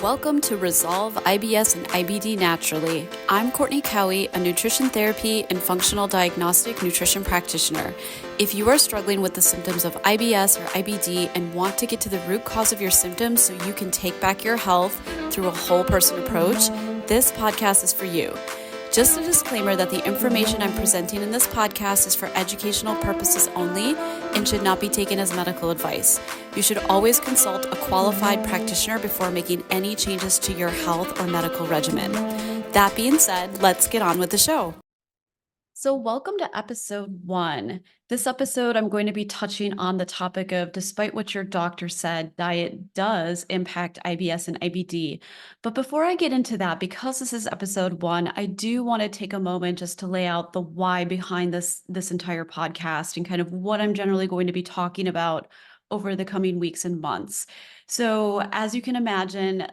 Welcome to Resolve IBS and IBD Naturally. I'm Courtney Cowie, a nutrition therapy and functional diagnostic nutrition practitioner. If you are struggling with the symptoms of IBS or IBD and want to get to the root cause of your symptoms so you can take back your health through a whole person approach, this podcast is for you. Just a disclaimer that the information I'm presenting in this podcast is for educational purposes only and should not be taken as medical advice. You should always consult a qualified practitioner before making any changes to your health or medical regimen. That being said, let's get on with the show. So welcome to episode 1. This episode, I'm going to be touching on the topic of, despite what your doctor said, diet does impact IBS and IBD. But before I get into that, because this is episode 1, I do want to take a moment just to lay out the why behind this entire podcast and kind of what I'm generally going to be talking about over the coming weeks and months. So as you can imagine,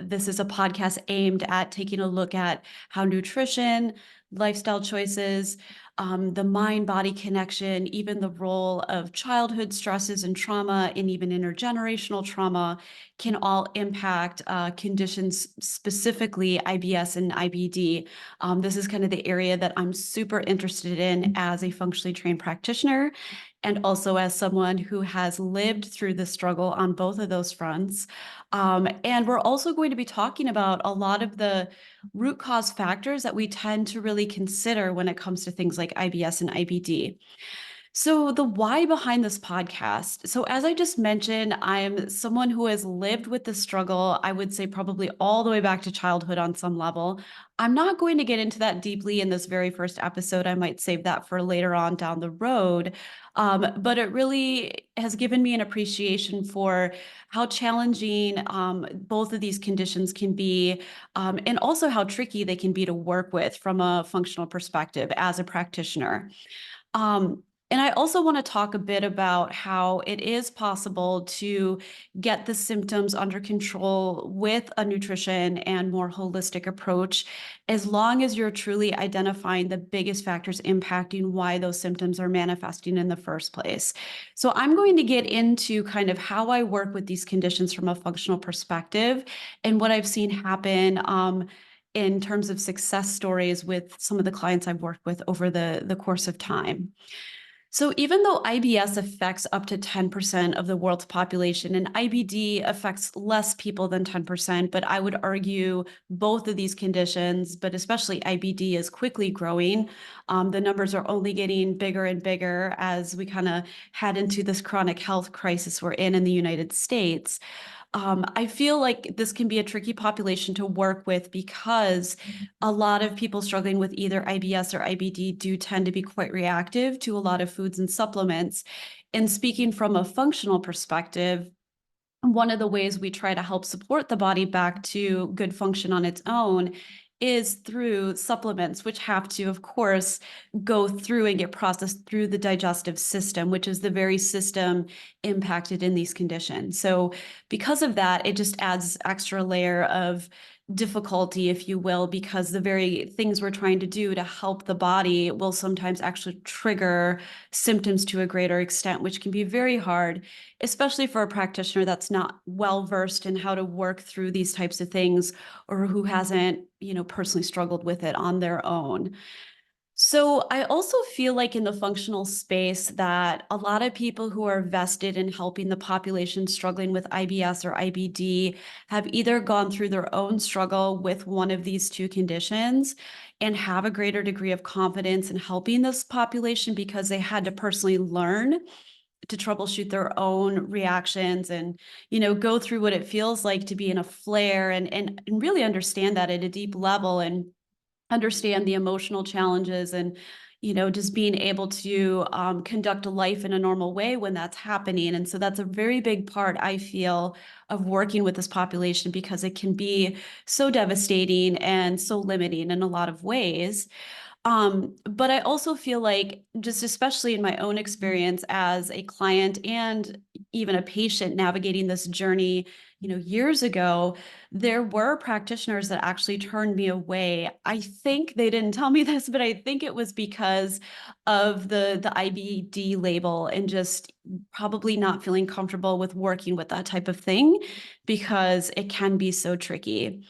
this is a podcast aimed at taking a look at how nutrition, lifestyle choices, the mind-body connection, even the role of childhood stresses and trauma, and even intergenerational trauma can all impact conditions, specifically IBS and IBD. This is kind of the area that I'm super interested in as a functionally trained practitioner, and also as someone who has lived through the struggle on both of those fronts. And we're also going to be talking about a lot of the root cause factors that we tend to really consider when it comes to things like IBS and IBD. So the why behind this podcast. So as I just mentioned, I'm someone who has lived with the struggle, I would say probably all the way back to childhood on some level. I'm not going to get into that deeply in this very first episode. I might save that for later on down the road. But it really has given me an appreciation for how challenging both of these conditions can be, and also how tricky they can be to work with from a functional perspective as a practitioner. And I also want to talk a bit about how it is possible to get the symptoms under control with a nutrition and more holistic approach, as long as you're truly identifying the biggest factors impacting why those symptoms are manifesting in the first place. So I'm going to get into kind of how I work with these conditions from a functional perspective and what I've seen happen in terms of success stories with some of the clients I've worked with over the course of time. So even though IBS affects up to 10% of the world's population and IBD affects less people than 10%, but I would argue both of these conditions, but especially IBD, is quickly growing. The numbers are only getting bigger and bigger as we kind of head into this chronic health crisis we're in the United States. I feel like this can be a tricky population to work with because a lot of people struggling with either IBS or IBD do tend to be quite reactive to a lot of foods and supplements. And speaking from a functional perspective, one of the ways we try to help support the body back to good function on its own is through supplements, which have to, of course, go through and get processed through the digestive system, which is the very system impacted in these conditions. So because of that, it just adds extra layer of difficulty, if you will, because the very things we're trying to do to help the body will sometimes actually trigger symptoms to a greater extent, which can be very hard, especially for a practitioner that's not well versed in how to work through these types of things, or who hasn't, personally struggled with it on their own. So I also feel like in the functional space that a lot of people who are vested in helping the population struggling with IBS or IBD have either gone through their own struggle with one of these two conditions and have a greater degree of confidence in helping this population because they had to personally learn to troubleshoot their own reactions and, go through what it feels like to be in a flare and really understand that at a deep level and understand the emotional challenges and, just being able to conduct a life in a normal way when that's happening. And so that's a very big part, I feel, of working with this population because it can be so devastating and so limiting in a lot of ways. But I also feel like, just especially in my own experience as a client and even a patient navigating this journey, years ago, there were practitioners that actually turned me away. I think they didn't tell me this, but I think it was because of the IBD label and just probably not feeling comfortable with working with that type of thing because it can be so tricky.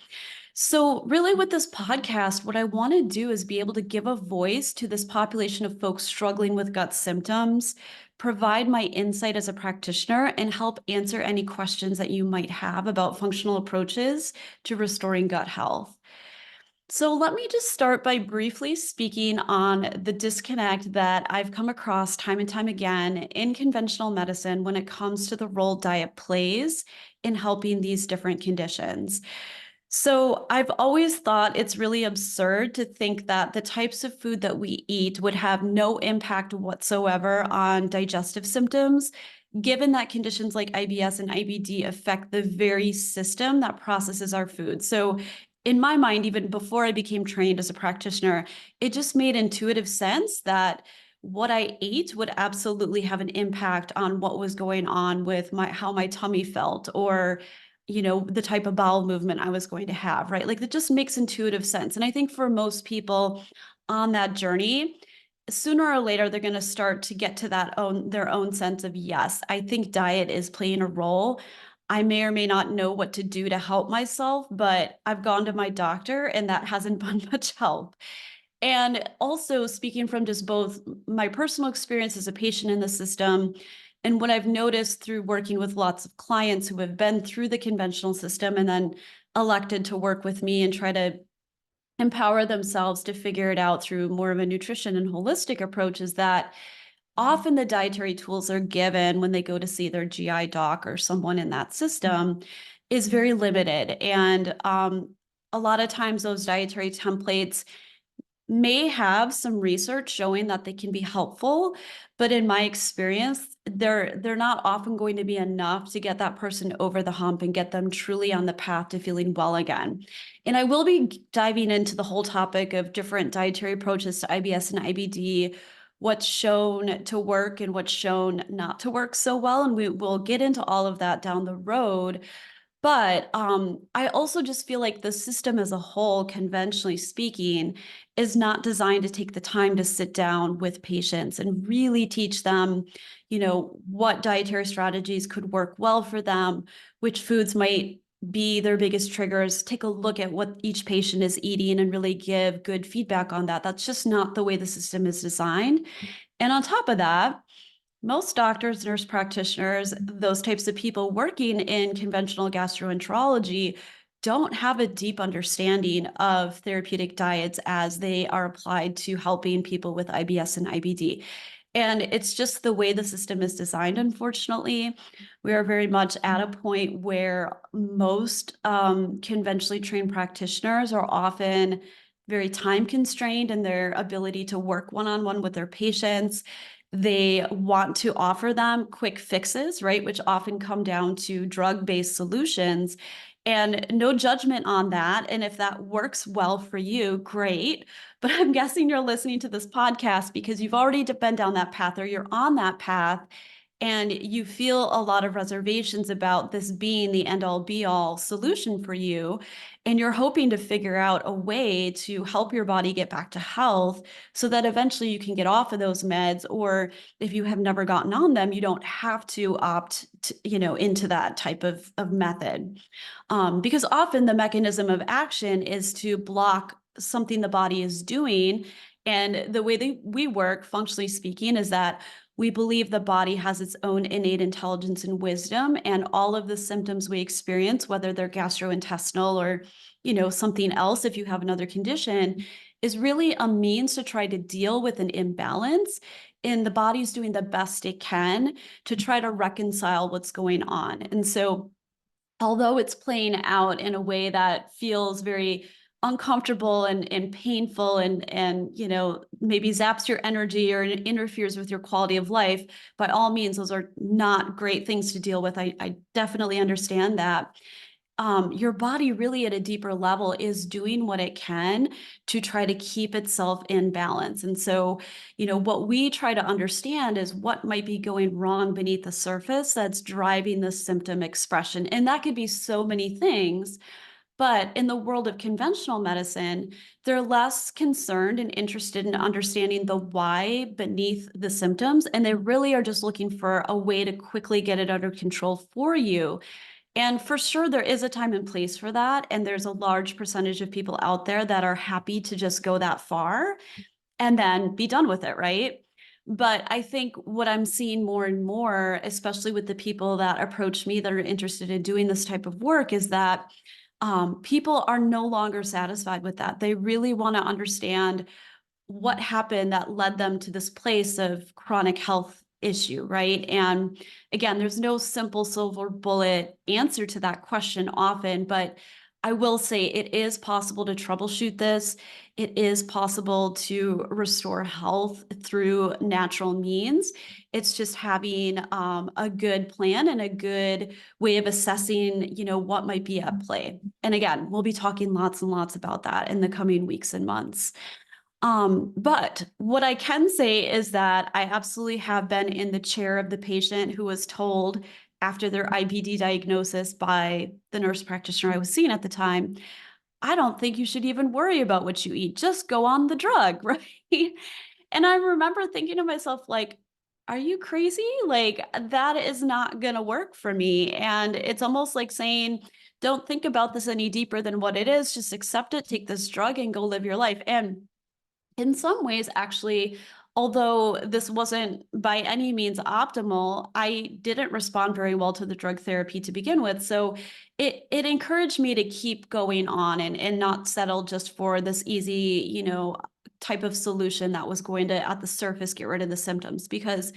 So, really, with this podcast, what I want to do is be able to give a voice to this population of folks struggling with gut symptoms, provide my insight as a practitioner, and help answer any questions that you might have about functional approaches to restoring gut health. So, let me just start by briefly speaking on the disconnect that I've come across time and time again in conventional medicine when it comes to the role diet plays in helping these different conditions. So I've always thought it's really absurd to think that the types of food that we eat would have no impact whatsoever on digestive symptoms, given that conditions like IBS and IBD affect the very system that processes our food. So in my mind, even before I became trained as a practitioner, it just made intuitive sense that what I ate would absolutely have an impact on what was going on with how my tummy felt, or the type of bowel movement I was going to have, right? Like, that just makes intuitive sense. And I think for most people on that journey, sooner or later, they're going to start to get to their own sense of, yes, I think diet is playing a role. I may or may not know what to do to help myself, but I've gone to my doctor and that hasn't been much help. And also, speaking from just both my personal experience as a patient in the system and what I've noticed through working with lots of clients who have been through the conventional system and then elected to work with me and try to empower themselves to figure it out through more of a nutrition and holistic approach, is that often the dietary tools are given when they go to see their GI doc or someone in that system is very limited. And a lot of times those dietary templates may have some research showing that they can be helpful, but in my experience, they're not often going to be enough to get that person over the hump and get them truly on the path to feeling well again. And I will be diving into the whole topic of different dietary approaches to IBS and IBD, what's shown to work and what's shown not to work so well, and we will get into all of that down the road. But I also just feel like the system as a whole, conventionally speaking, is not designed to take the time to sit down with patients and really teach them, what dietary strategies could work well for them, which foods might be their biggest triggers. Take a look at what each patient is eating and really give good feedback on that. That's just not the way the system is designed. And on top of that, most doctors, nurse practitioners, those types of people working in conventional gastroenterology don't have a deep understanding of therapeutic diets as they are applied to helping people with IBS and IBD. And it's just the way the system is designed, unfortunately. We are very much at a point where most conventionally trained practitioners are often very time constrained in their ability to work one-on-one with their patients. They want to offer them quick fixes, right, which often come down to drug-based solutions. And no judgment on that. And if that works well for you, great. But I'm guessing you're listening to this podcast because you've already been down that path, or you're on that path, and you feel a lot of reservations about this being the end-all be-all solution for you, and you're hoping to figure out a way to help your body get back to health so that eventually you can get off of those meds, or if you have never gotten on them, you don't have to opt into that type of method. Because often the mechanism of action is to block something the body is doing. And the way that we work, functionally speaking, is that we believe the body has its own innate intelligence and wisdom, and all of the symptoms we experience, whether they're gastrointestinal or, something else, if you have another condition, is really a means to try to deal with an imbalance. And the body's doing the best it can to try to reconcile what's going on. And so, although it's playing out in a way that feels very uncomfortable and painful and maybe zaps your energy or interferes with your quality of life, by all means, those are not great things to deal with. I definitely understand that. your body really at a deeper level is doing what it can to try to keep itself in balance. And so, what we try to understand is what might be going wrong beneath the surface that's driving the symptom expression. And that could be so many things. But in the world of conventional medicine, they're less concerned and interested in understanding the why beneath the symptoms. And they really are just looking for a way to quickly get it under control for you. And for sure, there is a time and place for that. And there's a large percentage of people out there that are happy to just go that far and then be done with it, right? But I think what I'm seeing more and more, especially with the people that approach me that are interested in doing this type of work, is that people are no longer satisfied with that. They really want to understand what happened that led them to this place of chronic health issue, right? And again, there's no simple silver bullet answer to that question often, but I will say it is possible to troubleshoot this. It is possible to restore health through natural means. It's just having a good plan and a good way of assessing, what might be at play. And again, we'll be talking lots and lots about that in the coming weeks and months. But what I can say is that I absolutely have been in the chair of the patient who was told after their IBD diagnosis by the nurse practitioner I was seeing at the time, I don't think you should even worry about what you eat. Just go on the drug, right? And I remember thinking to myself, like, are you crazy? Like, that is not going to work for me. And it's almost like saying, don't think about this any deeper than what it is. Just accept it, take this drug, and go live your life. And in some ways, actually, although this wasn't by any means optimal, I didn't respond very well to the drug therapy to begin with. So it encouraged me to keep going on and not settle just for this easy, type of solution that was going to, at the surface, get rid of the symptoms. Because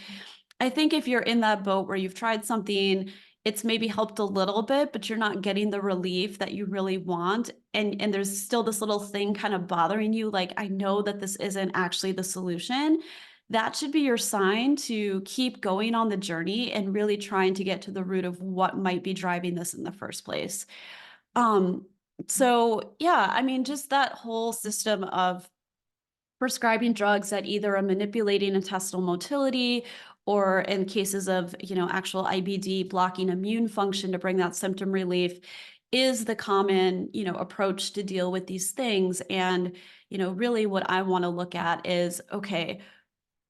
I think if you're in that boat where you've tried something, it's maybe helped a little bit, but you're not getting the relief that you really want. And there's still this little thing kind of bothering you. Like, I know that this isn't actually the solution. That should be your sign to keep going on the journey and really trying to get to the root of what might be driving this in the first place. Um, so yeah, I mean, just that whole system of prescribing drugs that either are manipulating intestinal motility or in cases of, actual IBD, blocking immune function to bring that symptom relief is the common, approach to deal with these things. And, really what I want to look at is, okay,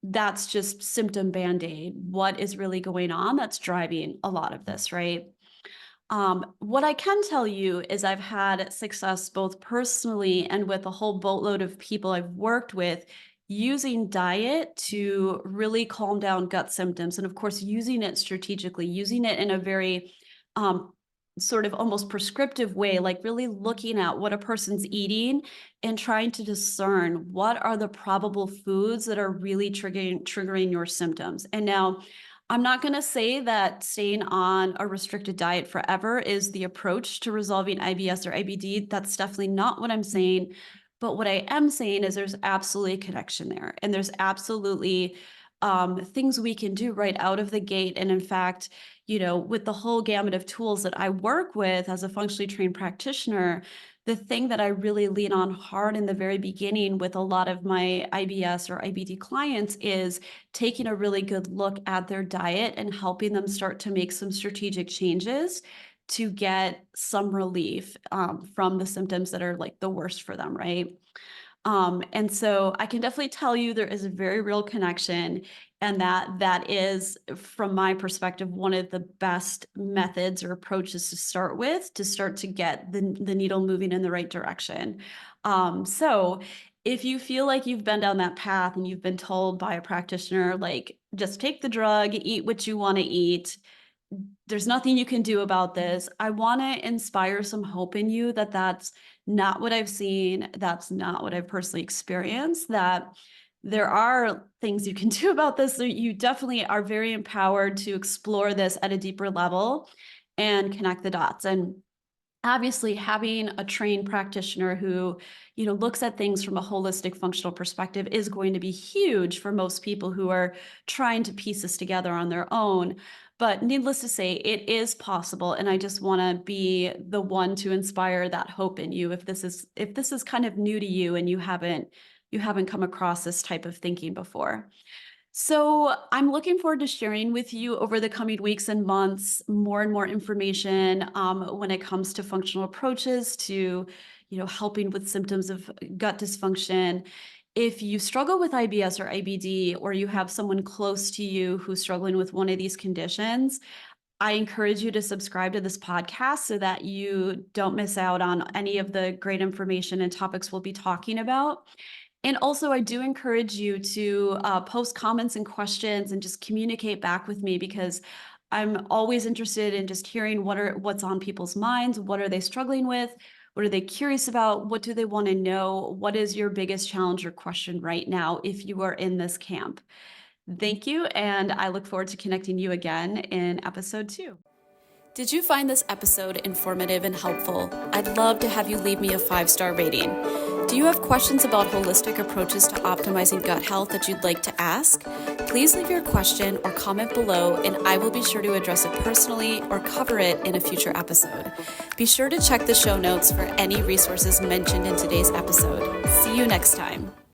that's just symptom band-aid. What is really going on that's driving a lot of this, right? What I can tell you is I've had success both personally and with a whole boatload of people I've worked with using diet to really calm down gut symptoms. And of course, using it strategically, using it in a very um, sort of almost prescriptive way, like really looking at what a person's eating and trying to discern what are the probable foods that are really triggering your symptoms. And now, I'm not going to say that staying on a restricted diet forever is the approach to resolving IBS or IBD. That's definitely not what I'm saying. But what I am saying is there's absolutely a connection there. And there's absolutely things we can do right out of the gate. And in fact, with the whole gamut of tools that I work with as a functionally trained practitioner, the thing that I really lean on hard in the very beginning with a lot of my IBS or IBD clients is taking a really good look at their diet and helping them start to make some strategic changes to get some relief from the symptoms that are like the worst for them, right? And so I can definitely tell you there is a very real connection, and that is, from my perspective, one of the best methods or approaches to start with to start to get the needle moving in the right direction. So if you feel like you've been down that path and you've been told by a practitioner, like, just take the drug, eat what you want to eat, there's nothing you can do about this. I want to inspire some hope in you that that's not what I've seen. That's not what I've personally experienced, that there are things you can do about this. So you definitely are very empowered to explore this at a deeper level and connect the dots. And obviously having a trained practitioner who, looks at things from a holistic functional perspective is going to be huge for most people who are trying to piece this together on their own. But needless to say, it is possible, and I just want to be the one to inspire that hope in you. If this is kind of new to you and you haven't come across this type of thinking before. So I'm looking forward to sharing with you over the coming weeks and months more and more information when it comes to functional approaches to, helping with symptoms of gut dysfunction. If you struggle with IBS or IBD, or you have someone close to you who's struggling with one of these conditions, I encourage you to subscribe to this podcast so that you don't miss out on any of the great information and topics we'll be talking about. And also, I do encourage you to post comments and questions and just communicate back with me, because I'm always interested in just hearing what's on people's minds. What are they struggling with? What are they curious about? What do they want to know? What is your biggest challenge or question right now if you are in this camp? Thank you, and I look forward to connecting you again in episode 2. Did you find this episode informative and helpful? I'd love to have you leave me a 5-star rating. Do you have questions about holistic approaches to optimizing gut health that you'd like to ask? Please leave your question or comment below, and I will be sure to address it personally or cover it in a future episode. Be sure to check the show notes for any resources mentioned in today's episode. See you next time.